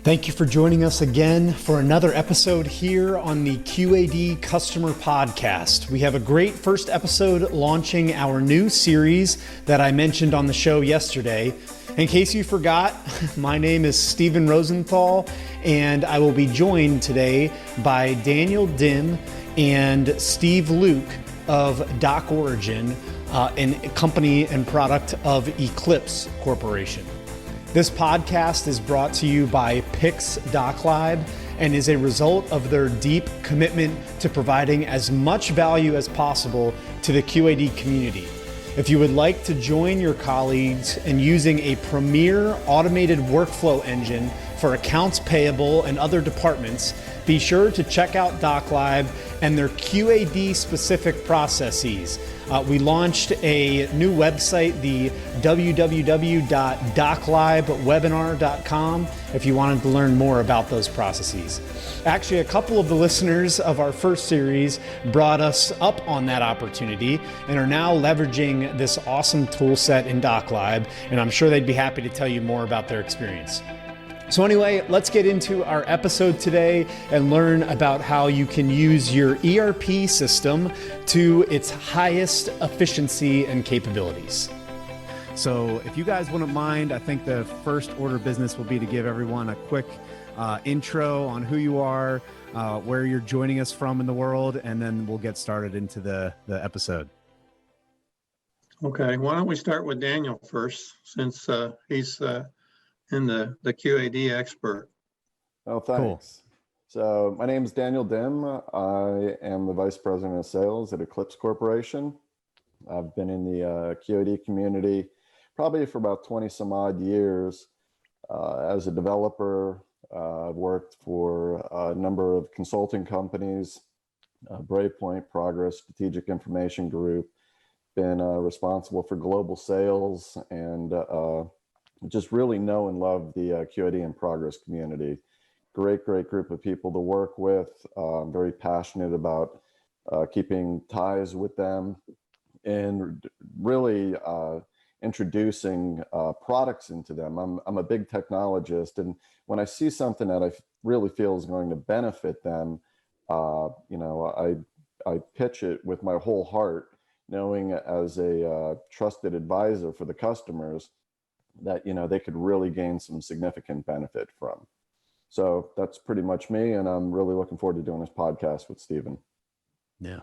Thank you for joining us again for another episode here on the QAD Customer Podcast. We have a great first episode launching our new series that I mentioned on the show yesterday. In case you forgot, my name is Steven Rosenthal, and I will be joined today by Daniel Dim and Steve Luke of DocOrigin, a company and product of Eclipse Corporation. This podcast is brought to you by DocLib and is a result of their deep commitment to providing as much value as possible to the QAD community. If you would like to join your colleagues in using a premier automated workflow engine for accounts payable and other departments, be sure to check out DocLib and their QAD specific processes. We launched a new website, the www.doclibwebinar.com, if you wanted to learn more about those processes. Actually, a couple of the listeners of our first series brought us up on that opportunity and are now leveraging this awesome tool set in DocLib, and I'm sure they'd be happy to tell you more about their experience. So anyway, let's get into our episode today and learn about how you can use your ERP system to its highest efficiency and capabilities. So if you guys wouldn't mind, I think the first order of business will be to give everyone a quick intro on who you are, where you're joining us from in the world, and then we'll get started into the episode. Okay, why don't we start with Daniel first, since he's in the QAD expert. Oh, thanks. Cool. So my name is Daniel Dim. I am the Vice President of Sales at Eclipse Corporation. I've been in the QAD community probably for about 20 some odd years. As a developer, I've worked for a number of consulting companies, Breakpoint, Progress, Strategic Information Group, been responsible for global sales, and just really know and love the QAD and Progress community. Great group of people to work with. I'm very passionate about keeping ties with them and really introducing products into them. I'm a big technologist, and when I see something that I really feel is going to benefit them, I pitch it with my whole heart, knowing as a trusted advisor for the customers that they could really gain some significant benefit from. So that's pretty much me, and I'm really looking forward to doing this podcast with Steven. Yeah.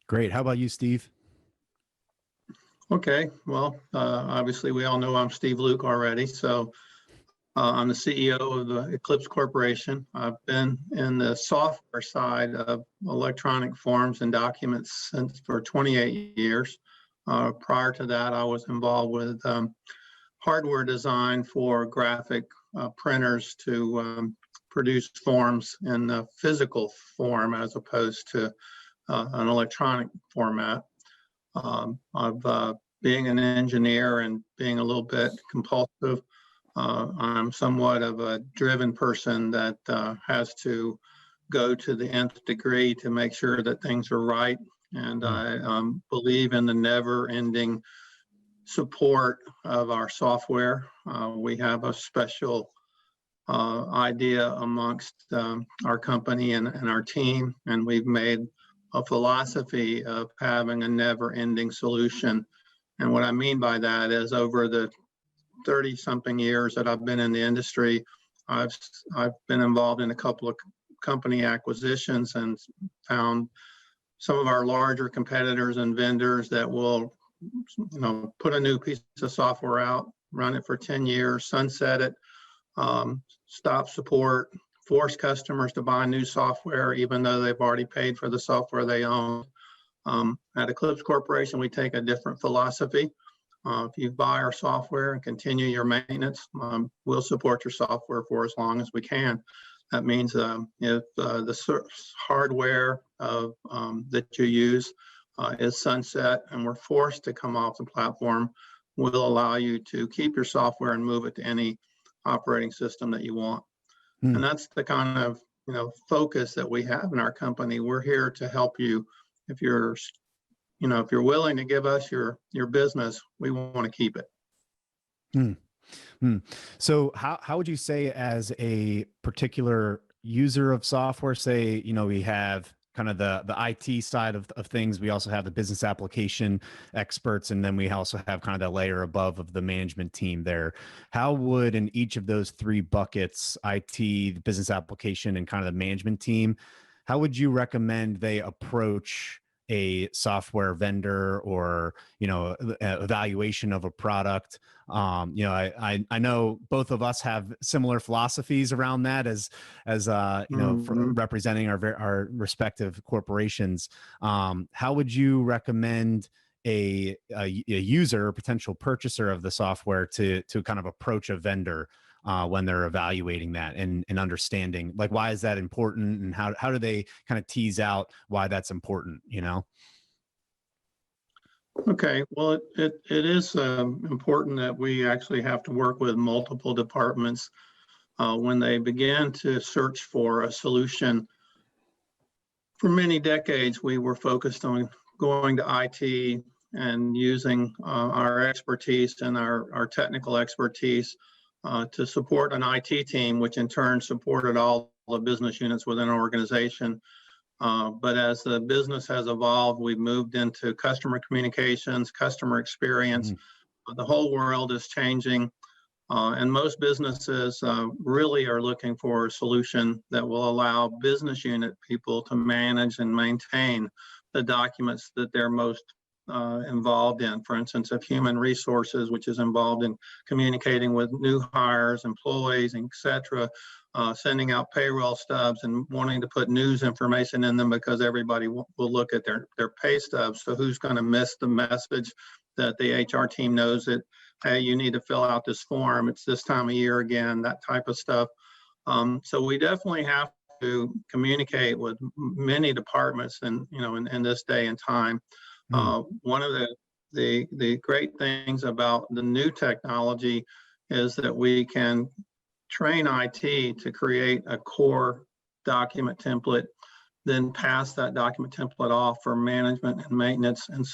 Great. How about you, Steve? Okay, well, obviously we all know I'm Steve Luke already. So I'm the CEO of the Eclipse Corporation. I've been in the software side of electronic forms and documents for 28 years. Prior to that, I was involved with hardware design for graphic printers to produce forms in the physical form as opposed to an electronic format. Being an engineer and being a little bit compulsive, I'm somewhat of a driven person that has to go to the nth degree to make sure that things are right. And I believe in the never-ending support of our software. We have a special idea amongst our company and our team, and we've made a philosophy of having a never-ending solution. And what I mean by that is, over the 30-something years that I've been in the industry, I've been involved in a couple of company acquisitions and found some of our larger competitors and vendors that will, put a new piece of software out, run it for 10 years, sunset it, stop support, force customers to buy new software, even though they've already paid for the software they own. At Eclipse Corporation, we take a different philosophy. If you buy our software and continue your maintenance, we'll support your software for as long as we can. That means if the hardware that you use is sunset and we're forced to come off the platform, we'll allow you to keep your software and move it to any operating system that you want. And that's the kind of focus that we have in our company. We're here to help you. If you're willing to give us your business, we want to keep it. So how would you say, as a particular user of software, say, we have kind of the IT side of things, we also have the business application experts, and then we also have kind of the layer above of the management team there. How would, in each of those three buckets, IT, the business application, and kind of the management team, how would you recommend they approach a software vendor, or evaluation of a product? I know both of us have similar philosophies around that, as for representing our respective corporations. How would you recommend a user or potential purchaser of the software to kind of approach a vendor when they're evaluating that, and understanding, like, why is that important, and how do they kind of tease out why that's important? Okay, well, it is important that we actually have to work with multiple departments when they begin to search for a solution. For many decades, we were focused on going to IT and using our expertise and our technical expertise to support an IT team, which in turn supported all the business units within an organization. But as the business has evolved, we've moved into customer communications, customer experience. The whole world is changing. And most businesses really are looking for a solution that will allow business unit people to manage and maintain the documents that they're most involved in. For instance, if human resources, which is involved in communicating with new hires, employees, etc., sending out payroll stubs and wanting to put news information in them because everybody will look at their pay stubs. So who's going to miss the message that the HR team knows that, hey, you need to fill out this form, it's this time of year again, that type of stuff. So we definitely have to communicate with many departments in this day and time. One of the great things about the new technology is that we can train IT to create a core document template, then pass that document template off for management and maintenance and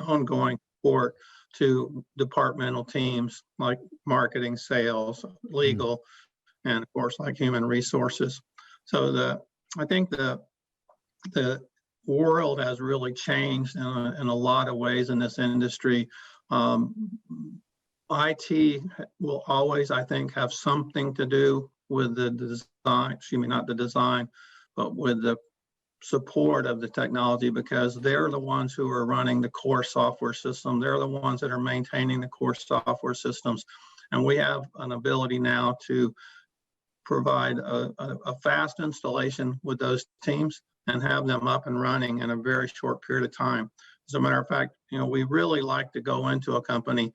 ongoing support to departmental teams like marketing, sales, legal, and of course like human resources. So I think the world has really changed in a lot of ways in this industry. IT will always, I think, have something to do with the design, not the design, but with the support of the technology, because they're the ones who are running the core software system. They're the ones that are maintaining the core software systems. And we have an ability now to provide a fast installation with those teams and have them up and running in a very short period of time. As a matter of fact, we really like to go into a company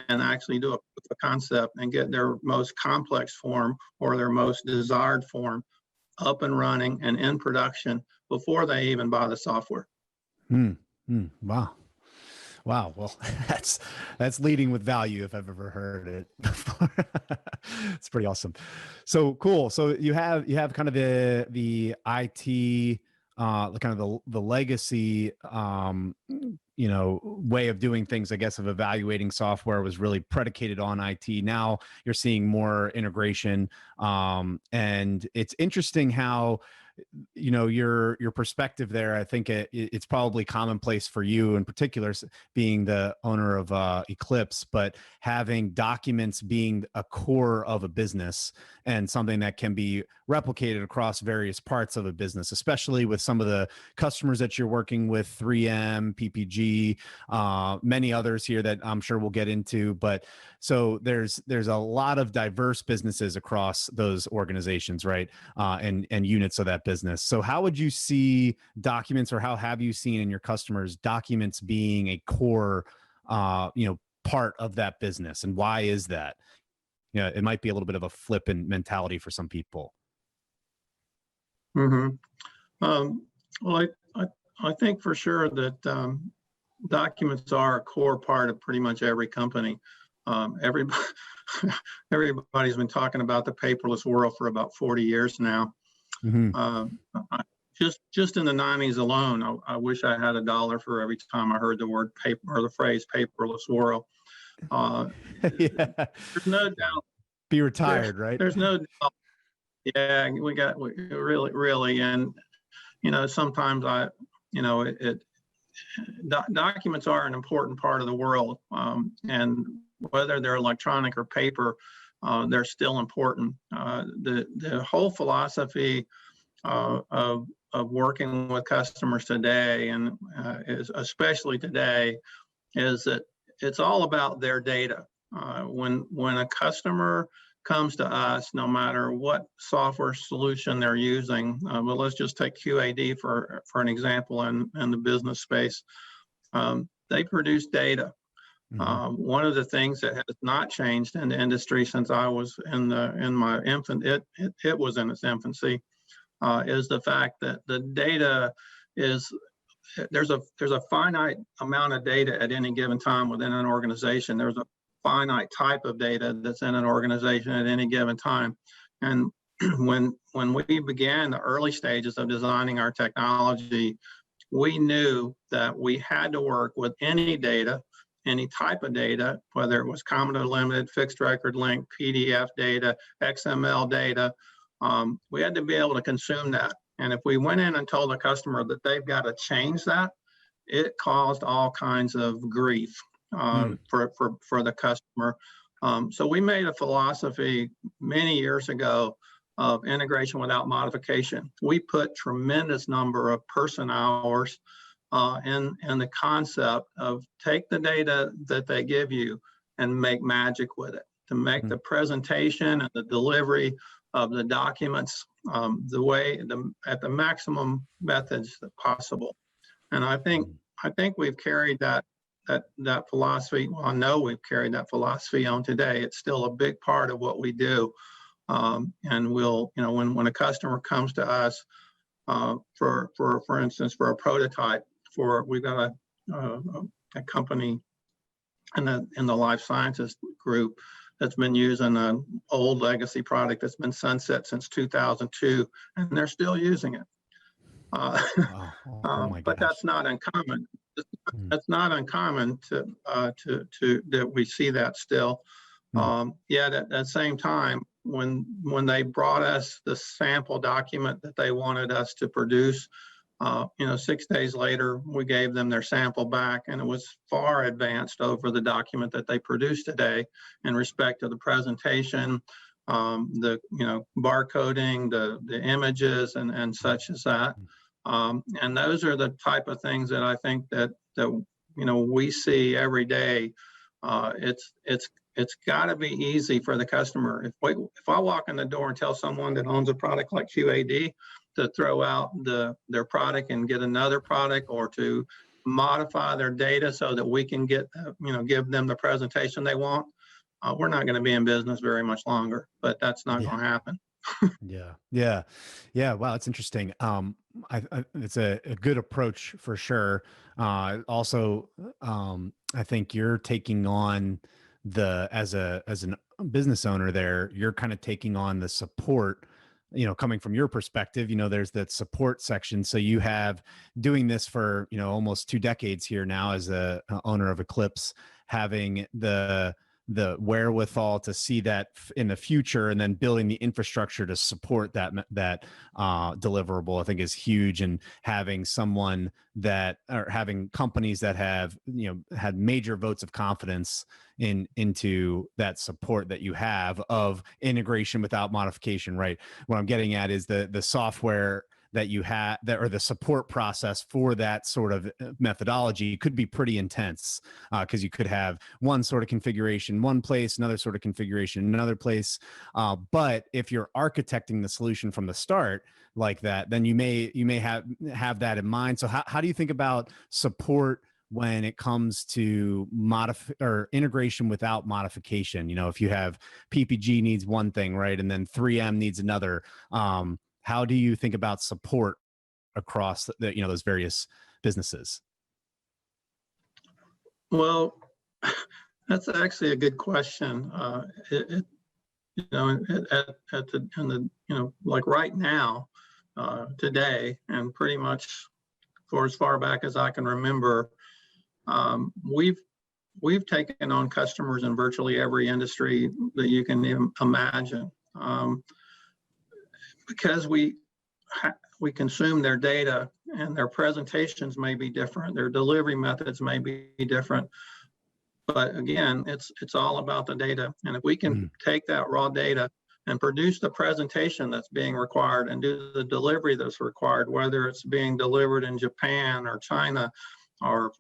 and actually do a concept and get their most complex form or their most desired form up and running and in production before they even buy the software. Wow. Well, that's leading with value if I've ever heard it before. It's pretty awesome. So cool. So you have kind of the IT, kind of the legacy, way of doing things, I guess, of evaluating software was really predicated on IT. Now you're seeing more integration. And it's interesting how, your perspective there. I think it's probably commonplace for you in particular, being the owner of Eclipse, but having documents being a core of a business and something that can be replicated across various parts of a business, especially with some of the customers that you're working with, 3M, PPG, many others here that I'm sure we'll get into. But so there's a lot of diverse businesses across those organizations, right? And units of that business. So how would you see documents, or how have you seen in your customers documents being a core, part of that business? And why is that? It might be a little bit of a flippant mentality for some people. Well, I think for sure that documents are a core part of pretty much every company. Everybody's been talking about the paperless world for about 40 years now. Just in the 90s alone, I wish I had $1 for every time I heard the word paper or the phrase paperless world. Yeah. There's no doubt. Be retired, right? There's no doubt. Yeah, we really, and sometimes documents are an important part of the world, and whether they're electronic or paper, they're still important. The whole philosophy of working with customers today, and is especially today, is that it's all about their data. When a customer comes to us, no matter what software solution they're using, but let's just take QAD for an example in the business space. They produce data. One of the things that has not changed in the industry since I was in my infant, it was in its infancy, is the fact that the data is, there's a finite amount of data at any given time within an organization. There's a finite type of data that's in an organization at any given time. And when we began the early stages of designing our technology, we knew that we had to work with any data, any type of data, whether it was common or limited, fixed record link, PDF data, XML data. We had to be able to consume that. And if we went in and told the customer that they've got to change that, it caused all kinds of grief for the customer. So we made a philosophy many years ago of integration without modification. We put tremendous number of person hours in the concept of take the data that they give you and make magic with it, to make the presentation and the delivery of the documents at the maximum methods possible. And I think we've carried that philosophy. Well, I know we've carried that philosophy on today. It's still a big part of what we do. And we'll, when a customer comes to us for instance, for a prototype, we've got a company in the life sciences group that's been using an old legacy product that's been sunset since 2002, and they're still using it. But that's not uncommon. That's not uncommon to that we see that still. Yet at the same time, when they brought us the sample document that they wanted us to produce, 6 days later, we gave them their sample back, and it was far advanced over the document that they produced today in respect to the presentation, the barcoding, the images, and such as that. And those are the type of things that I think that we see every day. It's got to be easy for the customer. If I walk in the door and tell someone that owns a product like QAD to throw out their product and get another product, or to modify their data so that we can give them the presentation they want, we're not going to be in business very much longer. But that's not going to happen. Yeah. Wow, that's interesting. It's a good approach for sure. Also, I think you're taking on as a business owner there, you're kind of taking on the support, coming from your perspective. There's that support section. So you have doing this for, almost 2 decades here now as a owner of Eclipse, having the wherewithal to see that in the future, and then building the infrastructure to support that deliverable, I think is huge. And having having companies that have, had major votes of confidence into that support that you have of integration without modification, right? What I'm getting at is the software that you have, or the support process for that sort of methodology could be pretty intense, because you could have one sort of configuration one place, another sort of configuration another place. But if you're architecting the solution from the start like that, then you may have that in mind. So how do you think about support when it comes to or integration without modification? If you have PPG needs one thing, right, and then 3M needs another. How do you think about support across those various businesses? Well, that's actually a good question. Like right now, today, and pretty much for as far back as I can remember, we've we've taken on customers in virtually every industry that you can imagine, because we consume their data, and their presentations may be different, their delivery methods may be different. But again, it's all about the data. And if we can take that raw data and produce the presentation that's being required and do the delivery that's required, whether it's being delivered in Japan or China or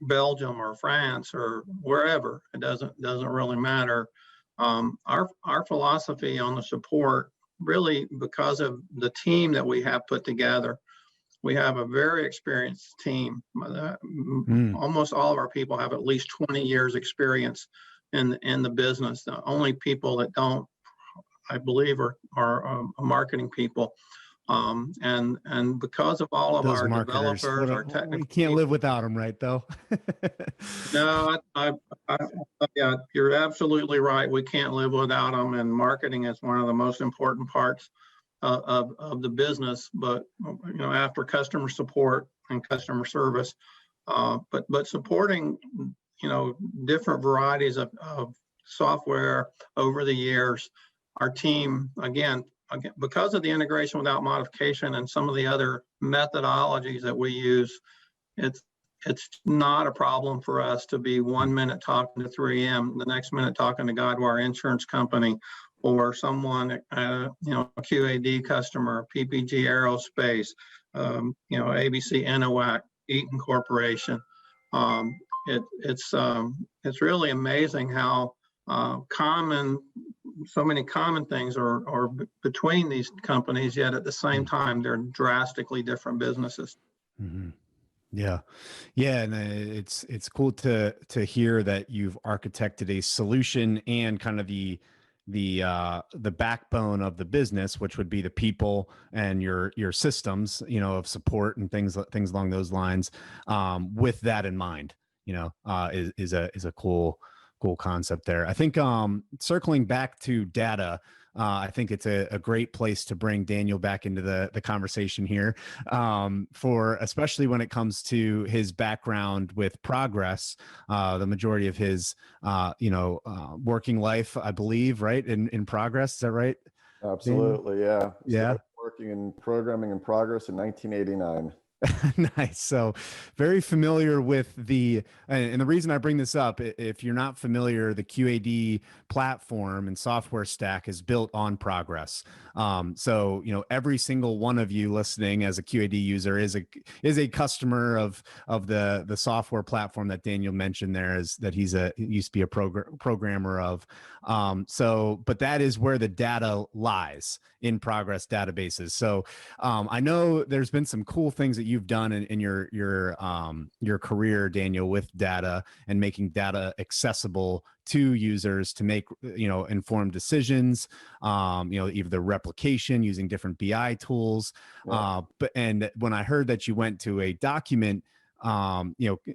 Belgium or France or wherever, it doesn't really matter. Our philosophy on the support, really, because of the team that we have put together, we have a very experienced team. Almost all of our people have at least 20 years experience in the business. The only people that don't, I believe, are marketing people. And because of all of those our marketers, developers, our technical, we can't live without them, right? Though. No, yeah, you're absolutely right. We can't live without them, and marketing is one of the most important parts of the business. But after customer support and customer service, but supporting different varieties of software over the years, our team again, because of the integration without modification and some of the other methodologies that we use, it's not a problem for us to be 1 minute talking to 3M, the next minute talking to Guidewire Insurance Company, or someone, a QAD customer, PPG Aerospace, ABC Inoac, Eaton Corporation. It's really amazing how so many common things are between these companies, yet at the same time, they're drastically different businesses. Mm-hmm. Yeah. And it's cool to hear that you've architected a solution and kind of the backbone of the business, which would be the people and your systems, of support and things along those lines. With that in mind, is a cool concept there. I think circling back to data, I think it's a great place to bring Daniel back into the conversation here, for especially when it comes to his background with Progress, the majority of his working life, I believe, right, in Progress. Is that right? Absolutely, Daniel? yeah. Started working in programming in Progress in 1989. Nice. So very familiar with and the reason I bring this up, if you're not familiar, the QAD platform and software stack is built on Progress. So, every single one of you listening as a QAD user is a customer of the software platform that Daniel mentioned there, is that he used to be a programmer of. But that is where the data lies, in Progress databases. So I know there's been some cool things that you've done in your career, Daniel, with data and making data accessible to users to make informed decisions, either replication using different BI tools. Yeah. And when I heard that you went to a document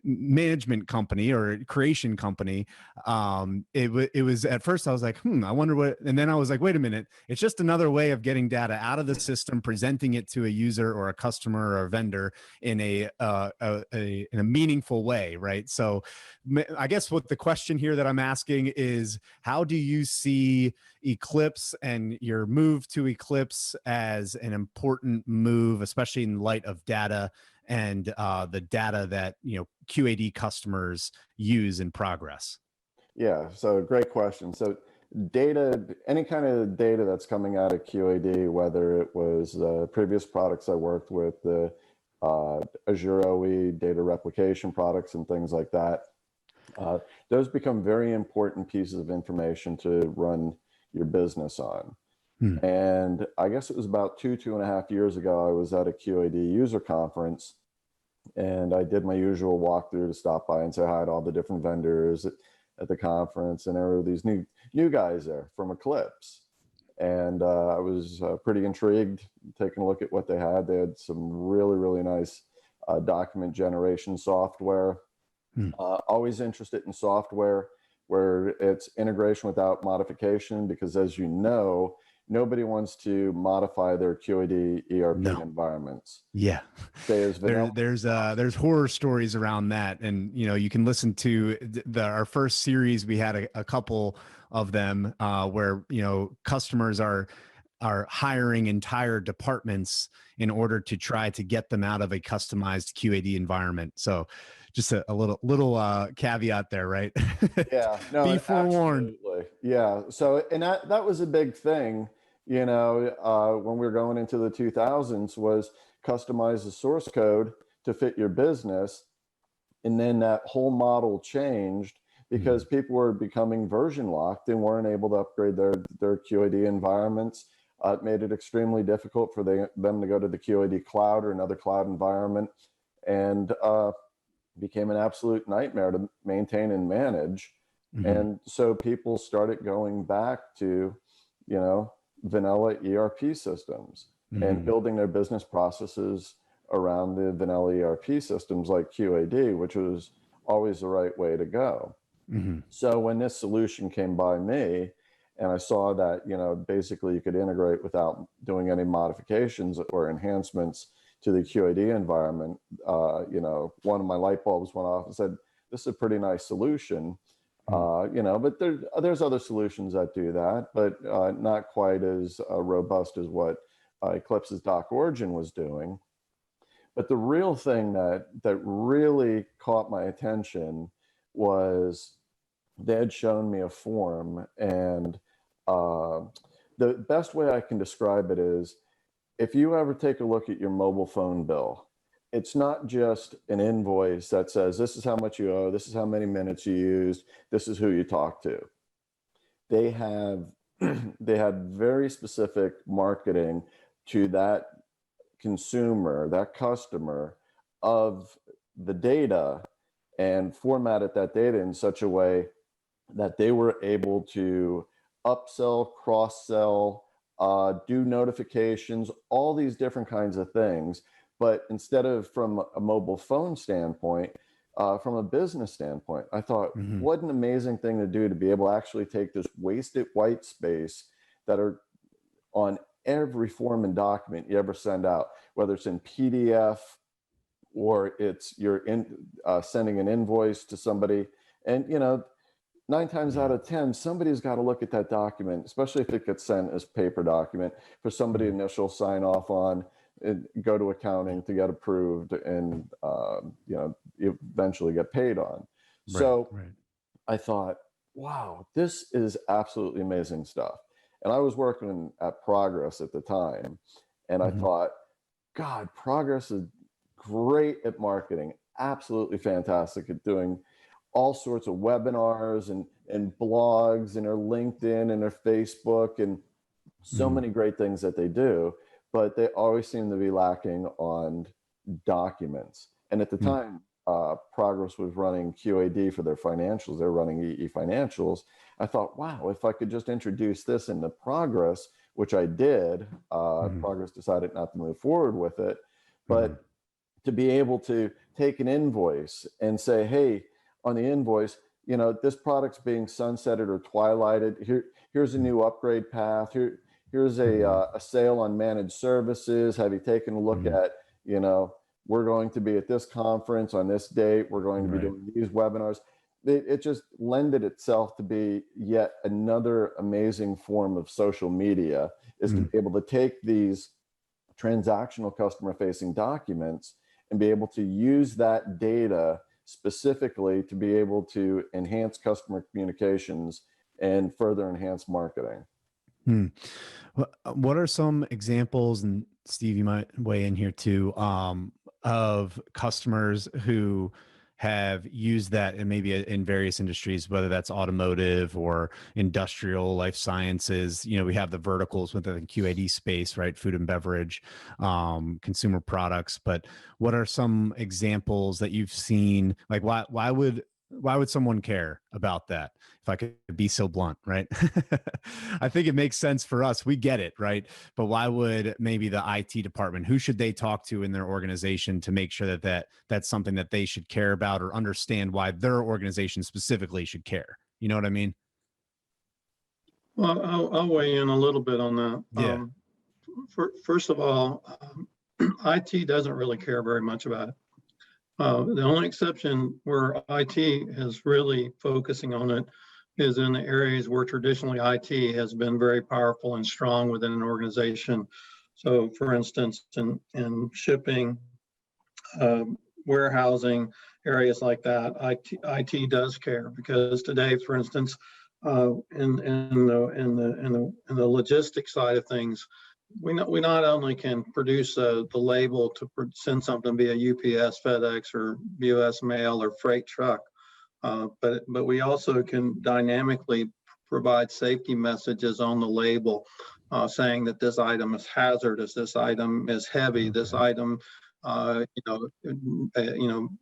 management company or creation company, it was, at first I was like, I wonder what, and then I was like, wait a minute, it's just another way of getting data out of the system, presenting it to a user or a customer or a vendor in a meaningful way, right? So I guess what the question here that I'm asking is, how do you see Eclipse and your move to Eclipse as an important move, especially in light of data and the data that QAD customers use in Progress? Yeah, so great question. So data, any kind of data that's coming out of QAD, whether it was previous products I worked with, the Azure OE data replication products and things like that, those become very important pieces of information to run your business on. And I guess it was about 2.5 years ago, I was at a QAD user conference, and I did my usual walkthrough to stop by and say hi to all the different vendors at the conference. And there were these new guys there from Eclipse. And I was pretty intrigued, taking a look at what they had. They had some really, really nice document generation software. Always interested in software where it's integration without modification, because as you know, nobody wants to modify their QAD ERP environments. Yeah. There's horror stories around that. And, you can listen to our first series. We had a couple of them where, customers are hiring entire departments in order to try to get them out of a customized QAD environment. So just a little caveat there, right? Yeah, no, be forewarned. Absolutely. Yeah. So, and that was a big thing, when we were going into the 2000s, was customize the source code to fit your business. And then that whole model changed because people were becoming version locked and weren't able to upgrade their QAD environments. It made it extremely difficult for them to go to the QAD cloud or another cloud environment, and became an absolute nightmare to maintain and manage. And so people started going back to, vanilla ERP systems and building their business processes around the vanilla ERP systems like QAD, which was always the right way to go. So when this solution came by me, and I saw that, basically you could integrate without doing any modifications or enhancements to the QAD environment, one of my light bulbs went off and said, this is a pretty nice solution. But there's other solutions that do that, but not quite as robust as what Eclipse's DocOrigin was doing. But the real thing that really caught my attention was they had shown me a form, and the best way I can describe it is, if you ever take a look at your mobile phone bill, it's not just an invoice that says, this is how much you owe, this is how many minutes you used, this is who you talked to. They had very specific marketing to that consumer, that customer, of the data, and formatted that data in such a way that they were able to upsell, cross-sell, do notifications, all these different kinds of things. But instead of from a mobile phone standpoint, from a business standpoint, I thought, what an amazing thing to do, to be able to actually take this wasted white space that are on every form and document you ever send out, whether it's in PDF or it's sending an invoice to somebody. And, 9 times out of 10, somebody's got to look at that document, especially if it gets sent as paper document, for somebody initial sign off on, go to accounting to get approved, and eventually get paid on. I thought, wow, this is absolutely amazing stuff. And I was working at Progress at the time, and I thought, God, Progress is great at marketing, absolutely fantastic at doing all sorts of webinars and blogs, and their LinkedIn and their Facebook, and so many great things that they do, but they always seem to be lacking on documents. And at the time, Progress was running QAD for their financials. They're running EE financials. I thought, wow, if I could just introduce this into Progress, which I did, Progress decided not to move forward with it, but to be able to take an invoice and say, hey, on the invoice, this product's being sunsetted or twilighted. Here's a new upgrade path. Here's a sale on managed services. Have you taken a look at, we're going to be at this conference on this date. We're going to be doing these webinars. It just lended itself to be yet another amazing form of social media, is to be able to take these transactional customer-facing documents and be able to use that data specifically to be able to enhance customer communications and further enhance marketing. What are some examples, and Steve, you might weigh in here too, of customers who have used that, and maybe in various industries, whether that's automotive or industrial, life sciences? We have the verticals within the QAD space, right? Food and beverage, consumer products. But what are some examples that you've seen? Like, why would someone care about that? If I could be so blunt, right? I think it makes sense for us. We get it, right? But why would maybe the IT department, who should they talk to in their organization to make sure that that's something that they should care about, or understand why their organization specifically should care? You know what I mean? Well, I'll weigh in a little bit on that. Yeah. First of all, IT doesn't really care very much about it. The only exception where IT is really focusing on it is in the areas where traditionally IT has been very powerful and strong within an organization. So for instance, in shipping, warehousing, areas like that, IT does care, because today, for instance, in the logistics side of things, we not only can produce the label to send something via UPS, FedEx, or US Mail or freight truck, but we also can dynamically provide safety messages on the label, saying that this item is hazardous, this item is heavy, this item,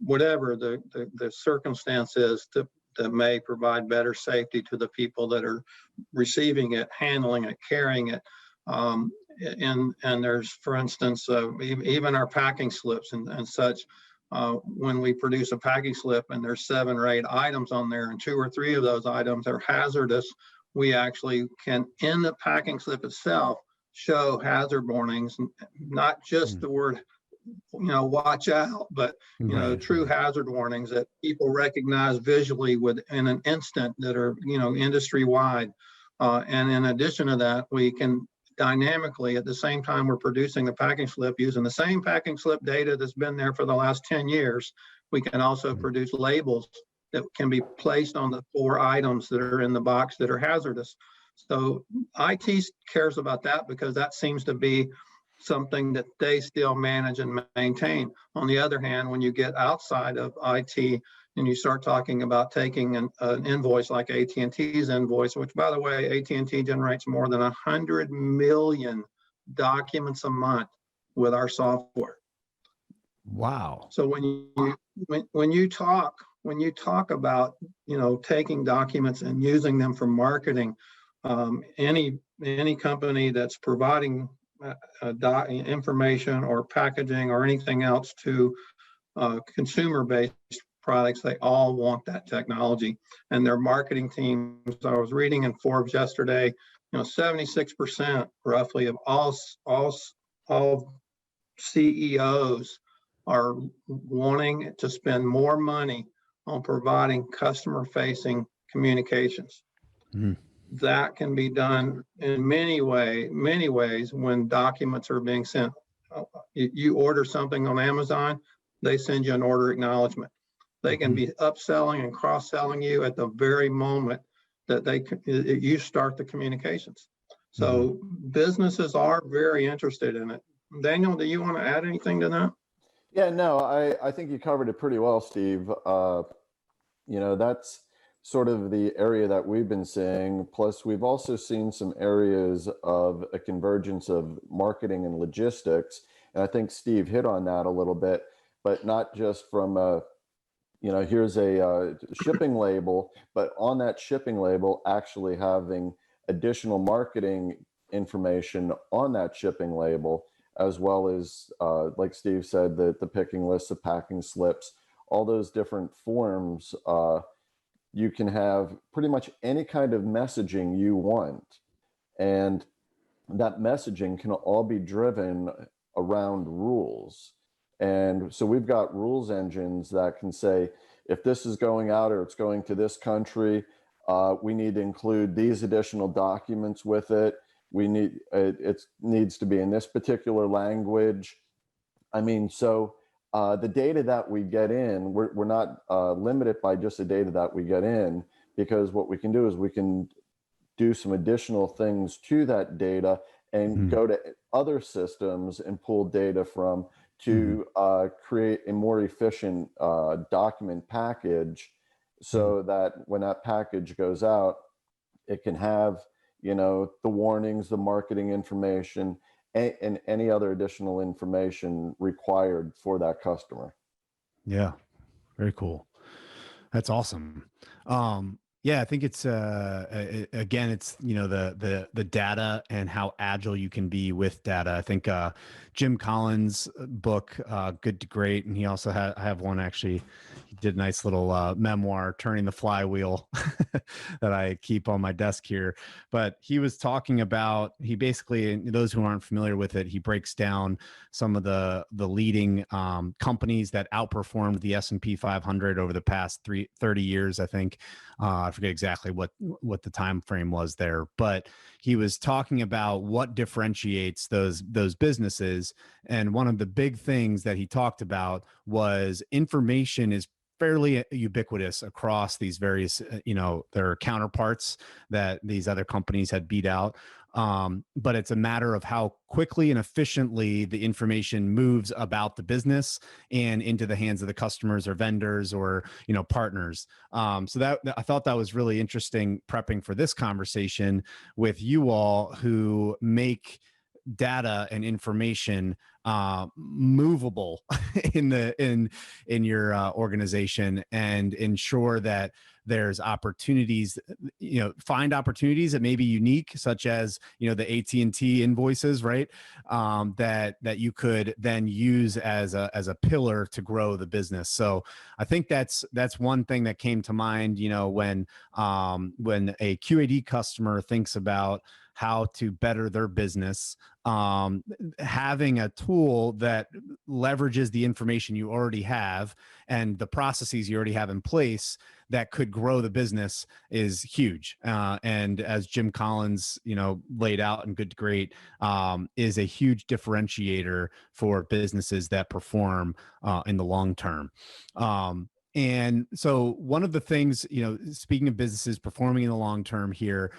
whatever the circumstance is that may provide better safety to the people that are receiving it, handling it, carrying it. And there's, for instance, even our packing slips and such, when we produce a packing slip and there's 7 or 8 items on there and 2 or 3 of those items are hazardous, we actually can, in the packing slip itself, show hazard warnings, not just the word, watch out, but, true hazard warnings that people recognize visually in an instant, that are, industry wide. And in addition to that, we can dynamically, at the same time we're producing the packing slip, using the same packing slip data that's been there for the last 10 years, we can also produce labels that can be placed on the 4 items that are in the box that are hazardous. So IT cares about that because that seems to be something that they still manage and maintain. On the other hand, when you get outside of IT and you start talking about taking an invoice like AT&T's invoice, which, by the way, AT&T generates more than 100 million documents a month with our software. Wow. So when you talk about, taking documents and using them for marketing, any company that's providing information or packaging or anything else to consumer-based products, they all want that technology. And their marketing teams, I was reading in Forbes yesterday, 76% roughly of all CEOs are wanting to spend more money on providing customer-facing communications. Mm-hmm. That can be done in many ways when documents are being sent. You order something on Amazon, they send you an order acknowledgement. They can be upselling and cross-selling you at the very moment that you start the communications. So businesses are very interested in it. Daniel, do you want to add anything to that? Yeah, no, I think you covered it pretty well, Steve. That's sort of the area that we've been seeing. Plus, we've also seen some areas of a convergence of marketing and logistics. And I think Steve hit on that a little bit, but not just from here's a shipping label, but on that shipping label actually having additional marketing information on that shipping label, as well as, like Steve said, the picking lists, the packing slips, all those different forms. You can have pretty much any kind of messaging you want. And that messaging can all be driven around rules. And so we've got rules engines that can say, if this is going out or it's going to this country, we need to include these additional documents with it. It needs to be in this particular language. So the data that we get in, we're not limited by just the data that we get in, because what we can do is we can do some additional things to that data and go to other systems and pull data from to create a more efficient document package, so that when that package goes out, it can have, the warnings, the marketing information, and any other additional information required for that customer. Yeah, very cool. That's awesome. Yeah, I think it's again, it's the data and how agile you can be with data. I think Jim Collins' book, Good to Great, and he also I have one actually. He did a nice little memoir, Turning the Flywheel, that I keep on my desk here. But he was talking about, he basically, those who aren't familiar with it, he breaks down some of the leading companies that outperformed the S&P 500 over the past 30 years, I think. I forget exactly what the time frame was there, but he was talking about what differentiates those businesses. And one of the big things that he talked about was information is fairly ubiquitous across these various, their counterparts that these other companies had beat out. But it's a matter of how quickly and efficiently the information moves about the business and into the hands of the customers or vendors or, partners. So that I thought that was really interesting, prepping for this conversation with you all who make data and information movable in your organization, and ensure that there's opportunities, find opportunities that may be unique, such as, the AT&T invoices, right? That you could then use as a pillar to grow the business. So I think that's one thing that came to mind, when a QAD customer thinks about how to better their business, having a tool that leverages the information you already have and the processes you already have in place that could grow the business is huge. And as Jim Collins, laid out in Good to Great, is a huge differentiator for businesses that perform in the long term. And so one of the things, speaking of businesses performing in the long term here,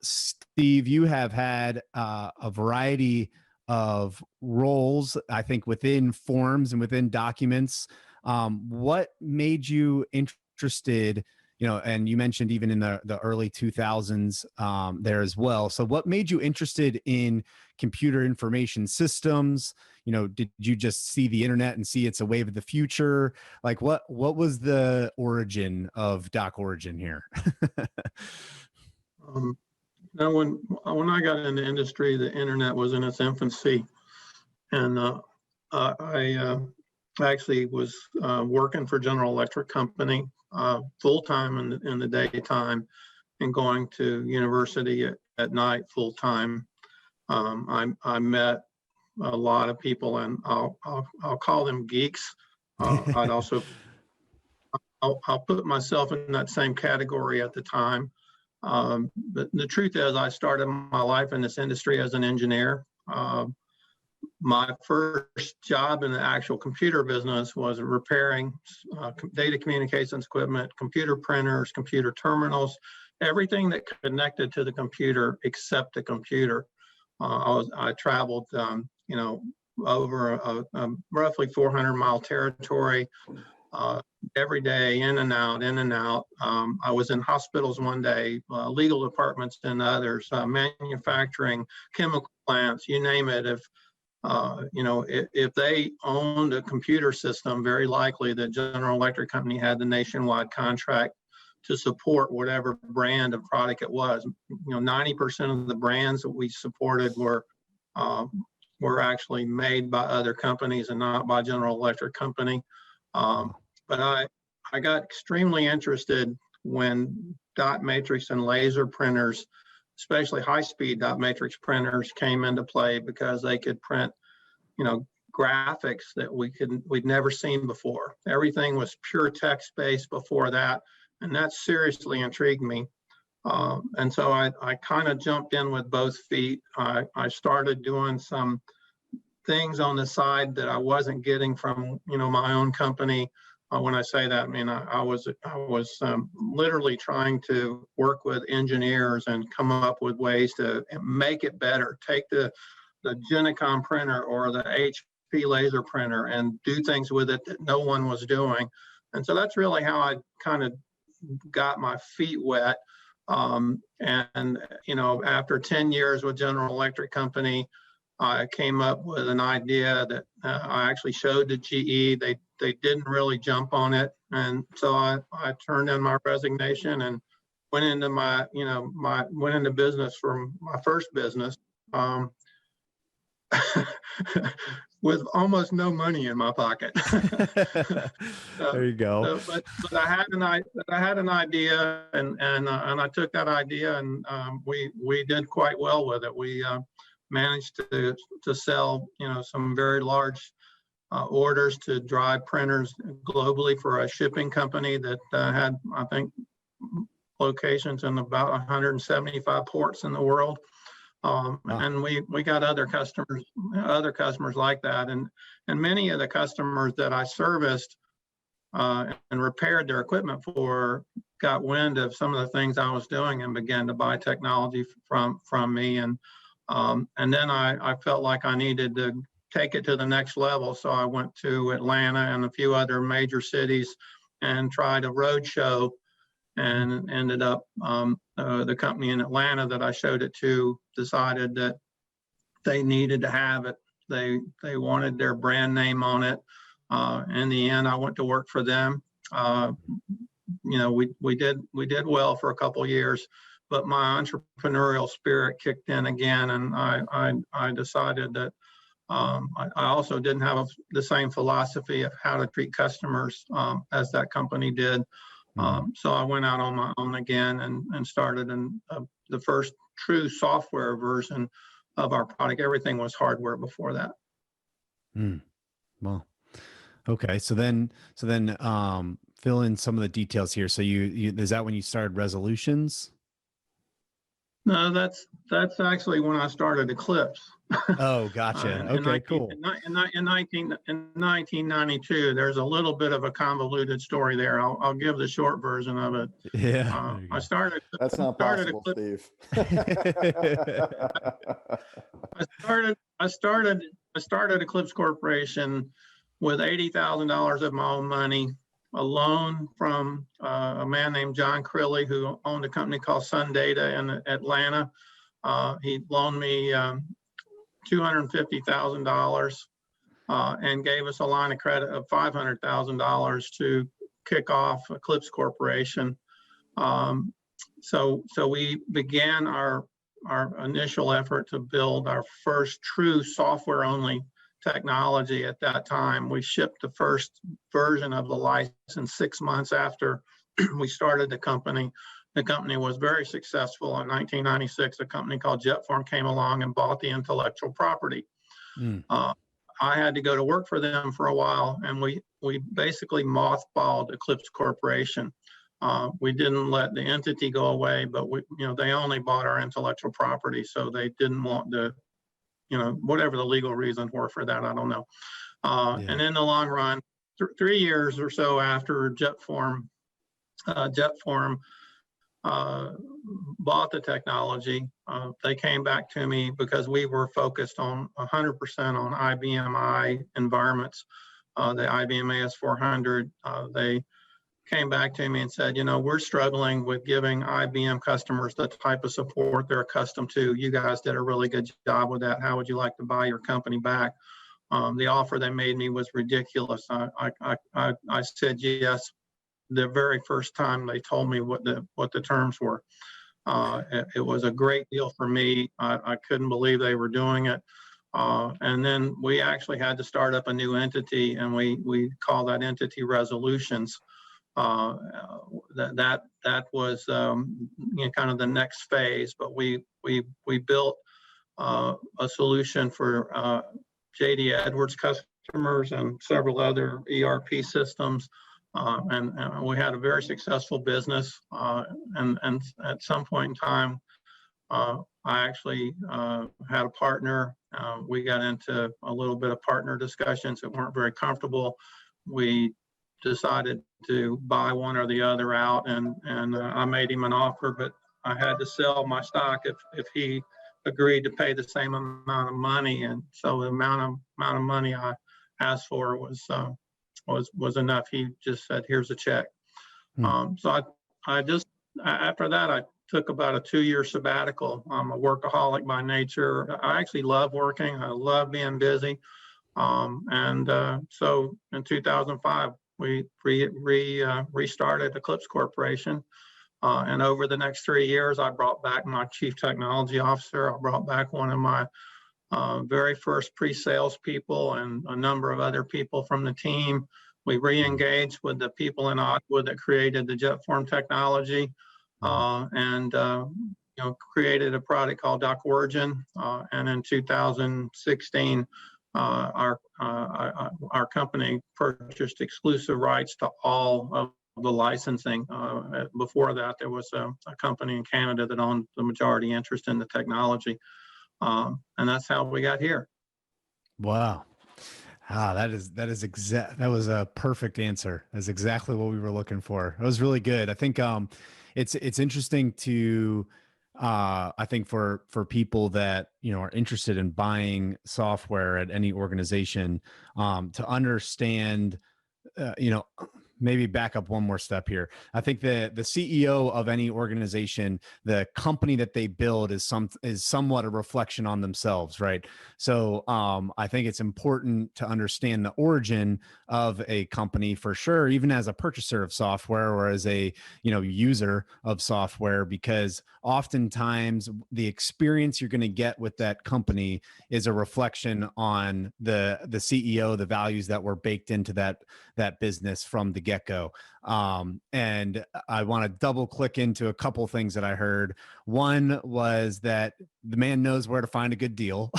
Steve, you have had a variety of roles, I think, within forms and within documents. What made you interested, and you mentioned even in the early 2000s there as well. So what made you interested in computer information systems? Did you just see the internet and see it's a wave of the future? Like what was the origin of DocOrigin here? Now, when I got in the industry, the internet was in its infancy, and I actually was working for General Electric Company full time in the daytime, and going to university at night full time. I met a lot of people, and I'll call them geeks. I'd also I'll put myself in that same category at the time. But the truth is, I started my life in this industry as an engineer. My first job in the actual computer business was repairing data communications equipment, computer printers, computer terminals, everything that connected to the computer except the computer. I traveled, over a roughly 400-mile territory. Every day, in and out. I was in hospitals one day, legal departments in others, manufacturing, chemical plants, you name it. If they owned a computer system, very likely the General Electric Company had the nationwide contract to support whatever brand of product it was. 90% of the brands that we supported were actually made by other companies and not by General Electric Company. But I got extremely interested when dot matrix and laser printers, especially high-speed dot matrix printers, came into play, because they could print, graphics that we'd never seen before. Everything was pure text-based before that, and that seriously intrigued me. And so I kind of jumped in with both feet. I started doing some things on the side that I wasn't getting from, my own company. When I say that, I mean, I was literally trying to work with engineers and come up with ways to make it better. Take the Genicom printer or the HP laser printer and do things with it that no one was doing. And so that's really how I kind of got my feet wet. After 10 years with General Electric Company, I came up with an idea that I actually showed to GE. They didn't really jump on it, and so I turned in my resignation and went into went into business for my first business. with almost no money in my pocket. There you go. But I had an idea, and I took that idea, and we did quite well with it. We managed to sell, some very large orders to drive printers globally for a shipping company that had, I think, locations in about 175 ports in the world. And we got other customers like that, and many of the customers that I serviced and repaired their equipment for got wind of some of the things I was doing and began to buy technology from me, and then I felt like I needed to take it to the next level, so I went to Atlanta and a few other major cities and tried a road show, and ended up the company in Atlanta that I showed it to decided that they needed to have it. They wanted their brand name on it. In the end, I went to work for them. We did well for a couple of years, but my entrepreneurial spirit kicked in again, and I decided that I also didn't have the same philosophy of how to treat customers as that company did. So I went out on my own again and started the first true software version of our product. Everything was hardware before that. Well, okay. So then fill in some of the details here. So you is that when you started Resolutions? No, that's actually when I started Eclipse. Oh, gotcha. Okay, cool. In 1992, there's a little bit of a convoluted story there. I'll give the short version of it. Yeah. I started. That's not possible, Eclipse. Steve. I started Eclipse Corporation with $80,000 of my own money, a loan from a man named John Crilly, who owned a company called Sun Data in Atlanta. He loaned me $250,000 and gave us a line of credit of $500,000 to kick off Eclipse Corporation. So we began our initial effort to build our first true software-only technology. At that time, we shipped the first version of the license 6 months after we started the company. The company was very successful. In 1996, a company called JetForm came along and bought the intellectual property. I had to go to work for them for a while, and we basically mothballed Eclipse Corporation. We didn't let the entity go away, but they only bought our intellectual property, so they didn't want to, whatever the legal reasons were for that, I don't know. And in the long run, 3 years or so after JetForm bought the technology, they came back to me because we were focused on 100% on IBM I environments, the IBM AS400. They came back to me and said, we're struggling with giving IBM customers the type of support they're accustomed to. You guys did a really good job with that. How would you like to buy your company back? The offer they made me was ridiculous. I said yes the very first time they told me what the terms were. It was a great deal for me. I couldn't believe they were doing it. And then we actually had to start up a new entity, and we call that entity Resolutions. That was kind of the next phase, but we built a solution for JD Edwards customers and several other ERP systems, and we had a very successful business. And at some point in time, I actually had a partner. We got into a little bit of partner discussions that weren't very comfortable. We decided to buy one or the other out, and I made him an offer, but I had to sell my stock if he agreed to pay the same amount of money. And so the amount of money I asked for was enough. He just said, "Here's a check." So I just after that I took about a 2-year sabbatical. I'm a workaholic by nature. I actually love working. I love being busy. So in 2005. We restarted Eclipse Corporation, and over the next 3 years, I brought back my chief technology officer. I brought back one of my very first pre-sales people and a number of other people from the team. We re-engaged with the people in Ottawa that created the JetForm technology, and created a product called DocOrigin. And in 2016, our company purchased exclusive rights to all of the licensing. Before that, there was a company in Canada that owned the majority interest in the technology. And that's how we got here. Wow. That was a perfect answer. That's exactly what we were looking for. It was really good. I think it's interesting to I think for people that are interested in buying software at any organization, to understand maybe back up one more step here. I think the CEO of any organization, the company that they build is somewhat a reflection on themselves, right? So I think it's important to understand the origin of a company for sure, even as a purchaser of software or as a user of software, because oftentimes the experience you're going to get with that company is a reflection on the CEO, the values that were baked into that business from the get-go. And I want to double click into a couple things that I heard. One was that the man knows where to find a good deal.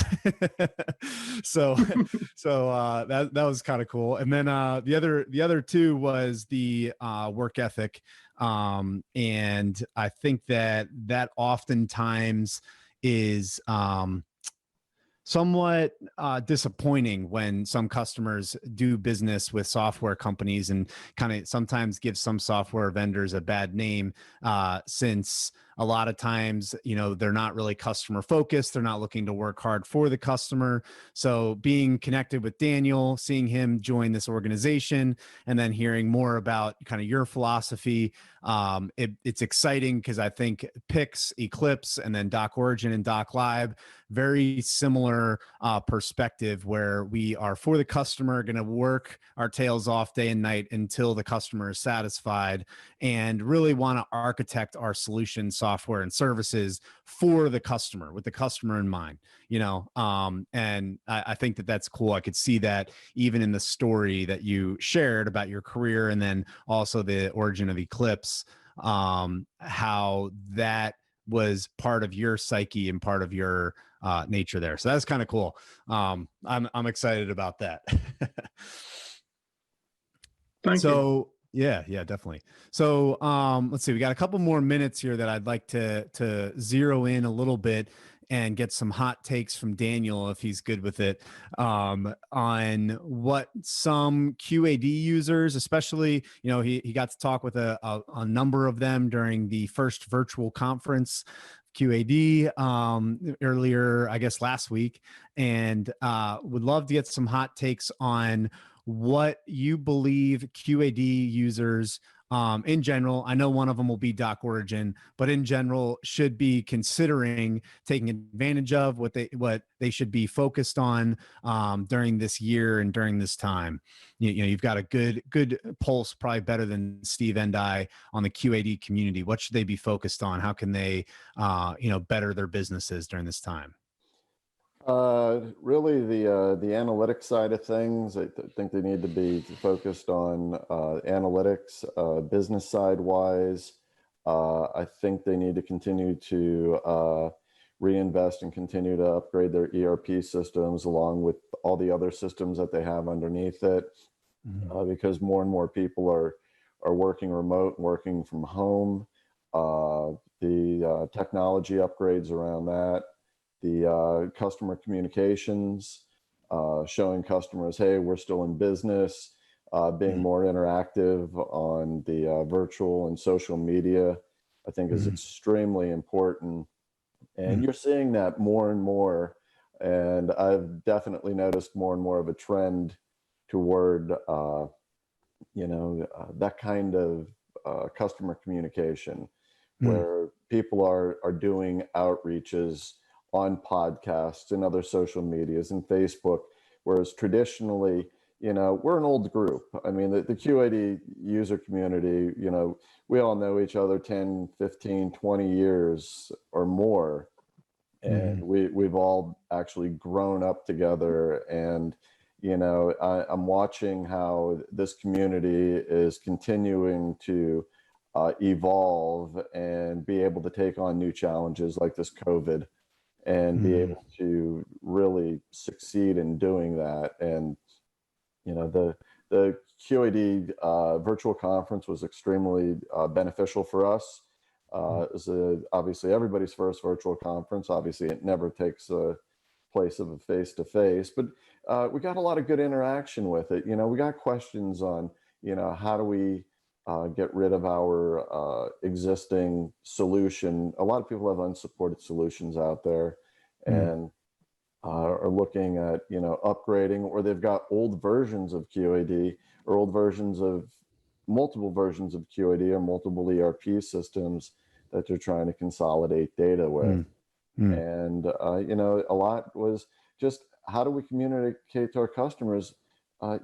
so that was kind of cool. And then the other two was the work ethic. And I think that oftentimes is somewhat disappointing when some customers do business with software companies and kind of sometimes give some software vendors a bad name, since a lot of times, they're not really customer focused. They're not looking to work hard for the customer. So being connected with Daniel, seeing him join this organization, and then hearing more about kind of your philosophy, it's exciting because I think Pix, Eclipse, and then DocOrigin and DocLib, very similar perspective where we are for the customer, going to work our tails off day and night until the customer is satisfied, and really want to architect our solution software and services for the customer, with the customer in mind, and I think that's cool. I could see that even in the story that you shared about your career, and then also the origin of Eclipse, how that was part of your psyche and part of your nature there. So that's kind of cool. I'm excited about that. Thank you. Yeah, definitely. So let's see, we got a couple more minutes here that I'd like to zero in a little bit and get some hot takes from Daniel, if he's good with it, on what some QAD users, especially, he got to talk with a number of them during the first virtual conference, QAD, earlier, I guess last week, and would love to get some hot takes on what you believe QAD users in general, I know one of them will be DocOrigin, but in general should be considering taking advantage of, what they should be focused on during this year and during this time. You've got a good pulse, probably better than Steve and I, on the QAD community. What should they be focused on? How can they better their businesses during this time? Really the analytics side of things. I think they need to be focused on analytics, business side wise. I think they need to continue to reinvest and continue to upgrade their ERP systems along with all the other systems that they have underneath it, because more and more people are working remote, working from home. The technology upgrades around that. The customer communications, showing customers, hey, we're still in business, being more interactive on the virtual and social media, I think is extremely important. And you're seeing that more and more. And I've definitely noticed more and more of a trend toward, that kind of customer communication, where people are doing outreaches on podcasts and other social medias and Facebook, whereas traditionally, we're an old group. I mean, the QAD user community, we all know each other 10, 15, 20 years or more. and we've all actually grown up together. And I'm watching how this community is continuing to evolve and be able to take on new challenges like this COVID, and be able to really succeed in doing that. And the QAD virtual conference was extremely beneficial for us. It was obviously everybody's first virtual conference. Obviously, it never takes a place of a face-to-face, but we got a lot of good interaction with it. We got questions on, how do we get rid of our existing solution. A lot of people have unsupported solutions out there, and are looking at, upgrading, or they've got old versions of QAD, or old versions of multiple versions of QAD, or multiple ERP systems that they're trying to consolidate data with. And, a lot was just, how do we communicate to our customers, our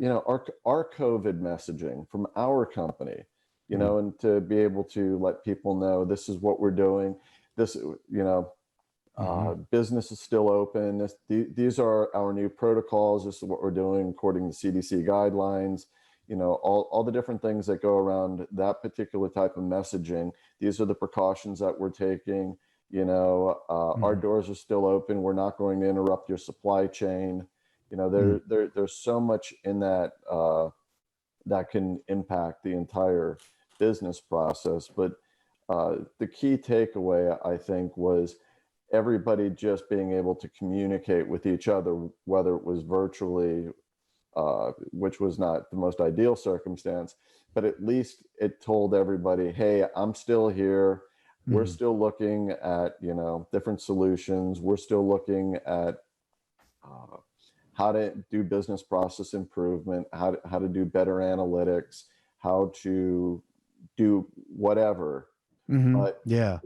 COVID messaging from our company, and to be able to let people know this is what we're doing. This, business is still open. These are our new protocols. This is what we're doing according to CDC guidelines. All the different things that go around that particular type of messaging. These are the precautions that we're taking. Our doors are still open. We're not going to interrupt your supply chain. There's so much in that that can impact the entire business process. But the key takeaway, I think, was everybody just being able to communicate with each other, whether it was virtually, which was not the most ideal circumstance, but at least it told everybody, hey, I'm still here. We're still looking at, different solutions. We're still looking at how to do business process improvement, how to do better analytics, how to do whatever. But yeah.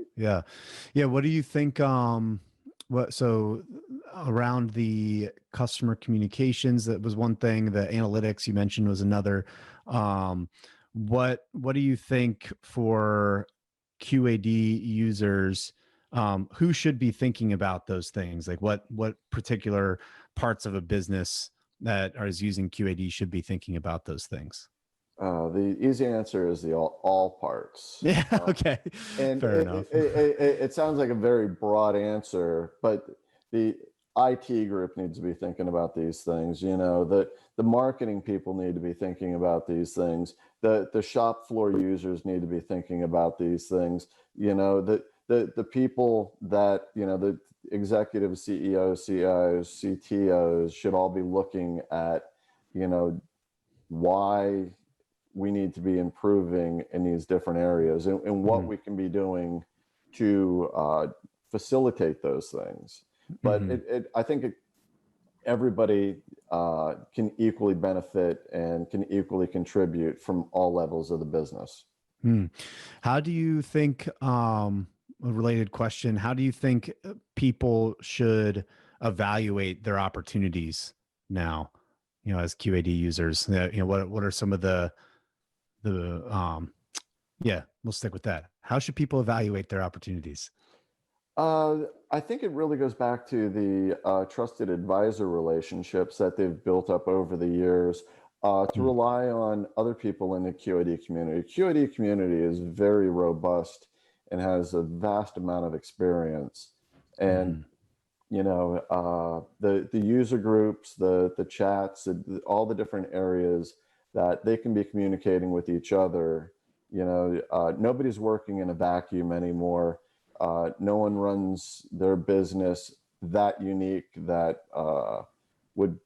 What do you think? So around the customer communications, that was one thing. The analytics you mentioned was another. What do you think for QAD users, who should be thinking about those things? Like what particular parts of a business that is using QAD should be thinking about those things? The easy answer is the all parts. Yeah. Okay. And fair enough. It sounds like a very broad answer, but the IT group needs to be thinking about these things. The marketing people need to be thinking about these things. The shop floor users need to be thinking about these things. The people that, the executives, CEOs, CIOs, CTOs should all be looking at, why we need to be improving in these different areas, and what we can be doing to facilitate those things. But I think everybody can equally benefit and can equally contribute from all levels of the business. How do you think, a related question, how do you think people should evaluate their opportunities now, as QAD users? What are some of we'll stick with that. How should people evaluate their opportunities? I think it really goes back to the trusted advisor relationships that they've built up over the years, to rely on other people in the QAD community. QAD community is very robust and has a vast amount of experience. And, the user groups, the chats, all the different areas that they can be communicating with each other. Nobody's working in a vacuum anymore. No one runs their business that unique that would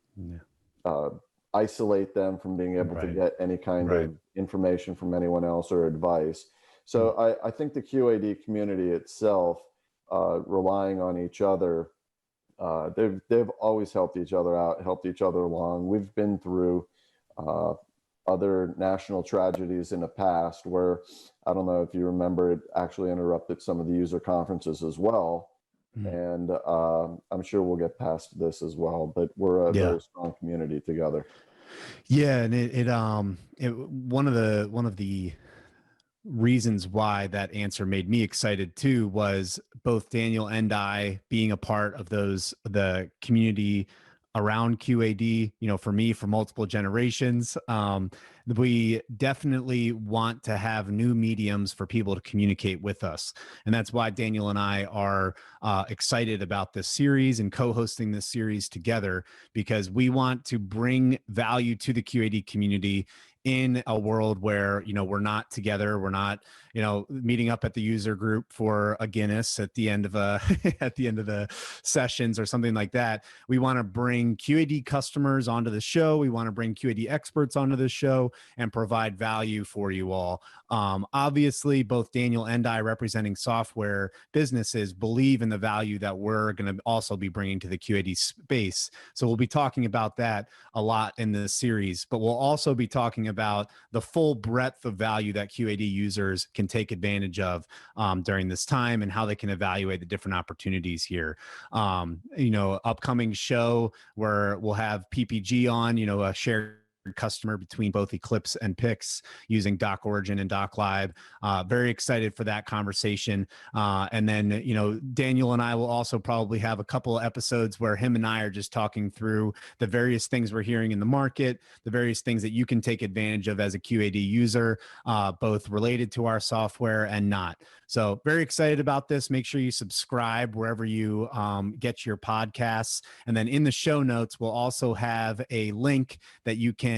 isolate them from being able to get any kind of information from anyone else or advice. So I think the QAD community itself, relying on each other, they've always helped each other out, helped each other along. We've been through other national tragedies in the past where, I don't know if you remember, it actually interrupted some of the user conferences as well. And I'm sure we'll get past this as well, but we're a very strong community together. Yeah. And one of the reasons why that answer made me excited too was both Daniel and I being a part of the community around QAD, for me, for multiple generations. We definitely want to have new mediums for people to communicate with us. And that's why Daniel and I are excited about this series and co-hosting this series together, because we want to bring value to the QAD community in a world where, we're not together. We're not, meeting up at the user group for a Guinness at the end of at the end of the sessions or something like that. We want to bring QAD customers onto the show. We want to bring QAD experts onto the show and provide value for you all. Obviously, both Daniel and I, representing software businesses, believe in the value that we're going to also be bringing to the QAD space. So we'll be talking about that a lot in this series, but we'll also be talking about the full breadth of value that QAD users can take advantage of during this time, and how they can evaluate the different opportunities here. Upcoming show where we'll have PPG on, a shared customer between both Eclipse and Pix using DocOrigin and DocLib. Very excited for that conversation. And then, Daniel and I will also probably have a couple of episodes where him and I are just talking through the various things we're hearing in the market, the various things that you can take advantage of as a QAD user, both related to our software and not. So very excited about this. Make sure you subscribe wherever you get your podcasts. And then in the show notes, we'll also have a link that you can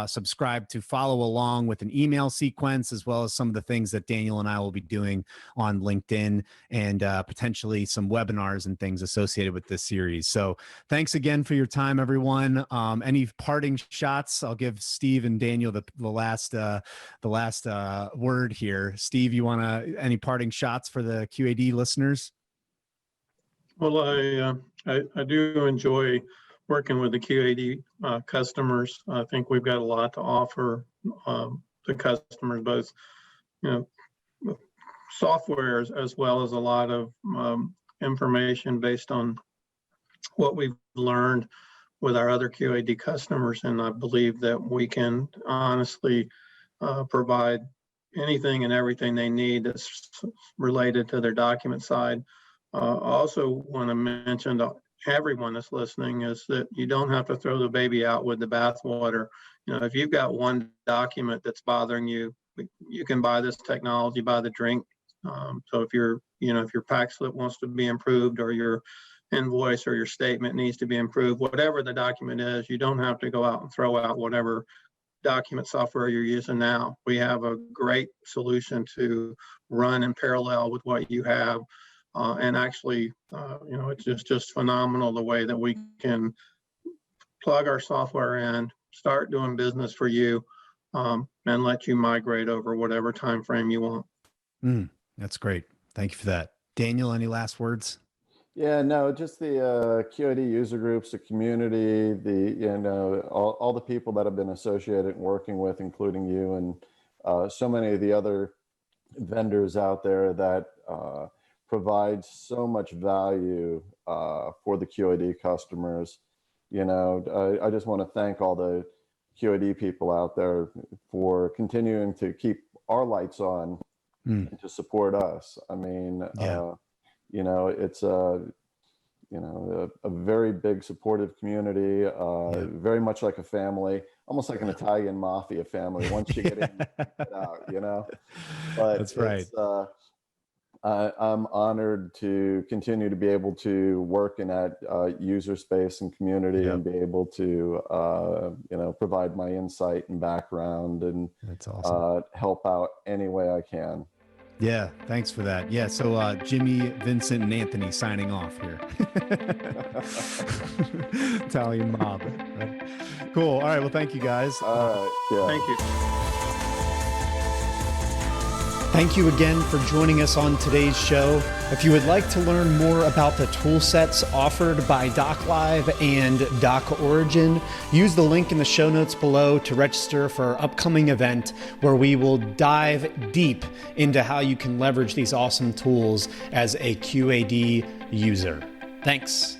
subscribe to follow along with an email sequence, as well as some of the things that Daniel and I will be doing on LinkedIn, and potentially some webinars and things associated with this series. So thanks again for your time, everyone. Any parting shots? I'll give Steve and Daniel the last word here. Steve, you want any parting shots for the QAD listeners? Well, I do enjoy working with the QAD customers. I think we've got a lot to offer the customers, both softwares as well as a lot of information based on what we've learned with our other QAD customers. And I believe that we can honestly provide anything and everything they need that's related to their document side. I also want to mention to everyone that's listening is that you don't have to throw the baby out with the bathwater. If you've got one document that's bothering you, you can buy this technology by the drink. So if your pack slip wants to be improved, or your invoice or your statement needs to be improved, whatever the document is, you don't have to go out and throw out whatever document software you're using now. We have a great solution to run in parallel with what you have. And actually, it's just phenomenal the way that we can plug our software in, start doing business for you, and let you migrate over whatever time frame you want. That's great. Thank you for that. Daniel, any last words? Yeah, no, just the QAD user groups, the community, all the people that have been associated and working with, including you, and so many of the other vendors out there that provide so much value for the QAD customers. I just want to thank all the QAD people out there for continuing to keep our lights on and to support us. I mean, it's a very big supportive community, very much like a family, almost like an Italian mafia family. Once you get in, get out, But that's right. I'm honored to continue to be able to work in that user space and community, and be able to, provide my insight and background, and that's awesome. Help out any way I can. Yeah, thanks for that. Yeah, so Jimmy, Vincent, and Anthony signing off here. Italian mob. Right? Cool. All right, well, thank you, guys. All right. Yeah. Thank you. Thank you again for joining us on today's show. If you would like to learn more about the tool sets offered by DocLib and DocOrigin, use the link in the show notes below to register for our upcoming event, where we will dive deep into how you can leverage these awesome tools as a QAD user. Thanks.